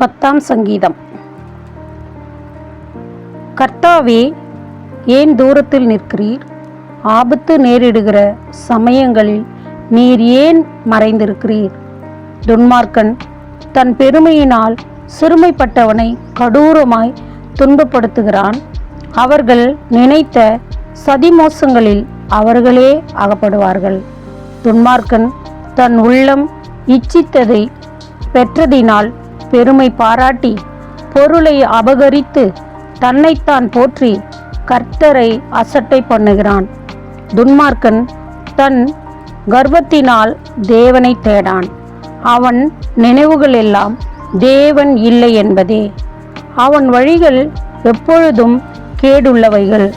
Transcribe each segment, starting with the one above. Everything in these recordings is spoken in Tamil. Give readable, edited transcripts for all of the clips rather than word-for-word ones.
10ஆம் சங்கீதம். கர்த்தாவே, ஏன் தூரத்தில் நிற்கிறீர்? ஆபத்து நேரிடுகிற சமயங்களில் நீர் ஏன் மறைந்திருக்கிறீர்? துன்மார்க்கன் தன் பெருமையினால் சிறுமைப்பட்டவனை கடூரமாய் துன்பப்படுத்துகிறான். அவர்கள் நினைத்த சதிமோசங்களில் அவர்களே அகப்படுவார்கள். துன்மார்க்கன் தன் உள்ளம் இச்சித்ததை பெற்றதினால் பெருமை பாராட்டி பொருளை அபகரித்து தன்னைத்தான் போற்றி கர்த்தரை அசட்டை பண்ணுகிறான். துன்மார்க்கன் தன் கர்வத்தினால் தேவனை தேடான். அவன் நினைவுகள் எல்லாம் தேவன் இல்லை என்பதே. அவன் வழிகள் எப்பொழுதும் கேடுள்ளவைகள்.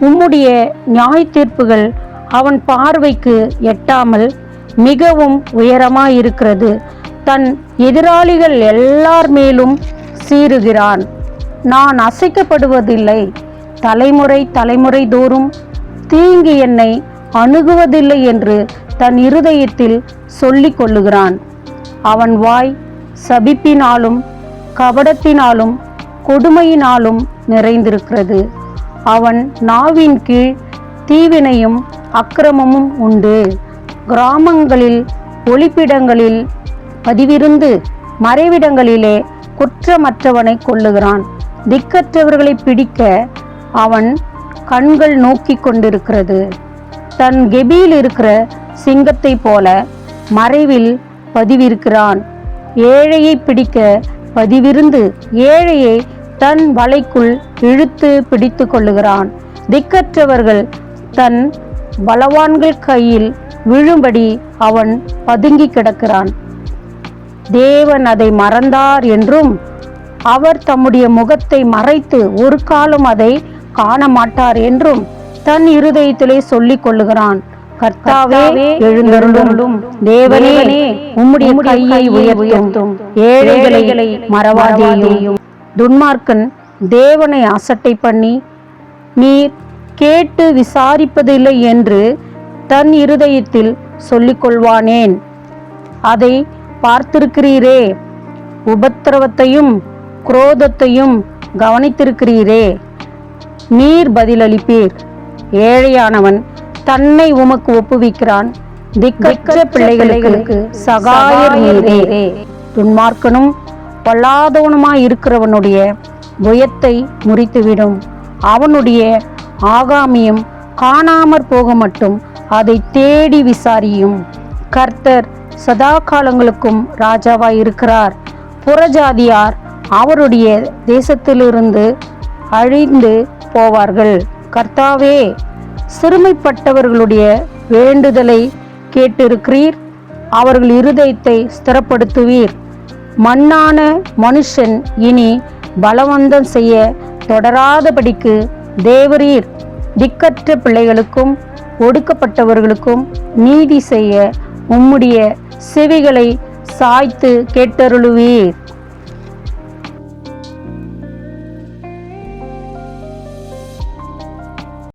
உம்முடைய நியாய தீர்ப்புகள் அவன் பார்வைக்கு எட்டாமல் மிகவும் உயரமாயிருக்கிறது. தன் எதிராளிகள் எல்லார் மேலும் சீறுகிறான். நான் அசைக்கப்படுவதில்லை. தலைமுறை தலைமுறை தோறும் தீங்கு என்னை அணுகுவதில்லை என்று தன் இருதயத்தில் சொல்லிக் கொள்ளுகிறான். அவன் வாய் சபிப்பினாலும் கபடத்தினாலும் கொடுமையினாலும் நிறைந்திருக்கிறது. அவன் நாவின் கீழ் தீவினையும் அக்கிரமமும் உண்டு. கிராமங்களில் ஒளிப்பிடங்களில் பதிவிருந்து மறைவிடங்களிலே குற்றமற்றவனை கொல்லுகிறான். திக்கற்றவர்களை பிடிக்க அவன் கண்கள் நோக்கி கொண்டிருக்கிறது. தன் கெபியில் இருக்கிற சிங்கத்தை போல மறைவில் பதிவிருக்கிறான். ஏழையை பிடிக்க பதிவிருந்து ஏழையை தன் வலைக்குள் இழுத்து பிடித்து கொள்ளுகிறான். திக்கற்றவர்கள் தன் பலவான்கள் கையில் விழும்படி அவன் பதுங்கி கிடக்கிறான். தேவன் அதை மறந்தார் என்றும் அவர் தம்முடைய முகத்தை மறைத்து ஒரு காலம் அதை காண மாட்டார் என்றும் தன் இருதயத்திலே சொல்லிக் கொள்ளுகிறான். கர்த்தாவே, எழுந்தருளும். தேவனே, உம்முடைய கையை உயர்த்தும். ஏழைகளை மறவாதேயும். துன்மார்க்கன் தேவனை அசட்டை பண்ணி நீர் கேட்டு விசாரிப்பதில்லை என்று தன் இருதயத்தில் சொல்லிக் கொள்வானேன்? அதை பார்த்திருக்கிறீரே, உபத்திரவத்தையும் குரோதத்தையும் கவனித்திருக்கிறீரே. நீர் பதிலளிப்பீர். ஏழையானவன் தன்னை உமக்கு ஒப்புவிக்கிறான். திக்கற்ற பிள்ளைகளுக்கு சகாயர் நீரே. துன்மார்க்கனும் பொல்லாதவனுமாயிருக்கிறவனுடைய புயத்தை முறித்துவிடும். அவனுடைய ஆகாமியம் காணாமற் போக மட்டும் அதை தேடி விசாரியும். கர்த்தர் சதா காலங்களுக்கும் ராஜாவாய் இருக்கிறார். புறஜாதியார் அவருடைய தேசத்திலிருந்து அழிந்து போவார்கள். கர்த்தாவே, சிறுமைப்பட்டவர்களுடைய வேண்டுதலை கேட்டிருக்கிறீர். அவர்கள் இருதயத்தை ஸ்திரப்படுத்துவீர். மண்ணான மனுஷன் இனி பலவந்தம் செய்ய தொடராதபடிக்கு தேவரீர் திக்கற்ற பிள்ளைகளுக்கும் ஒடுக்கப்பட்டவர்களுக்கும் நீதி செய்ய உம்முடைய செவிகளை சாய்த்து கேட்டருளுவீர்.